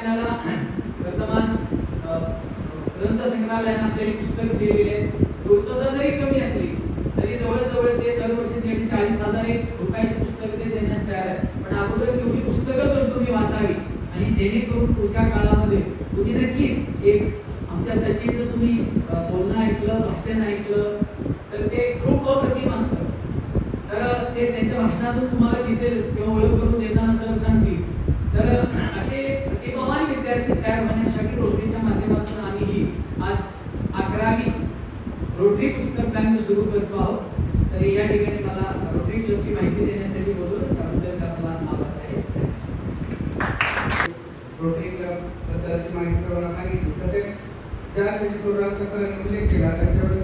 आपल्याला वर्तमान ग्रंथ संग्रहालयाने आपल्याला पुस्तक दिलेली आहे. पूर्तता जरी कमी असली तरी जवळजवळ ते दरवर्षी त्यांनी 40,000 रुपयाची पुस्तकं ते देण्यास तयार आहे. पण अगोदर तेवढी पुस्तकं तर तुम्ही वाचावी आणि जेणेकरून पुढच्या काळामध्ये तुम्ही नक्कीच एक आमच्या सचिनचं तुम्ही बोलणं ऐकलं, भाषण ऐकलं तर ते खूप अप्रतिम असतं. तर ते त्यांच्या भाषणातून तुम्हाला दिसेलच किंवा ओळख करून देताना सर सांगतील. तर असे प्रतिभावान विद्यार्थी तयार होण्यासाठी रोटरीच्या माध्यमातून आम्ही आज 11वी रोटरी पुस्तक बँक सुरू करतो आहोत. तर या ठिकाणी मला रोटरी क्लबची माहिती देण्यासाठी बोलवलं त्याबद्दल आपला आभार आहे. रोटरी क्लब बद्दलची माहिती सर्वांना सांगितली. तसेच ज्या शशी थोरात सरांनी उल्लेख केला त्यांच्याबद्दल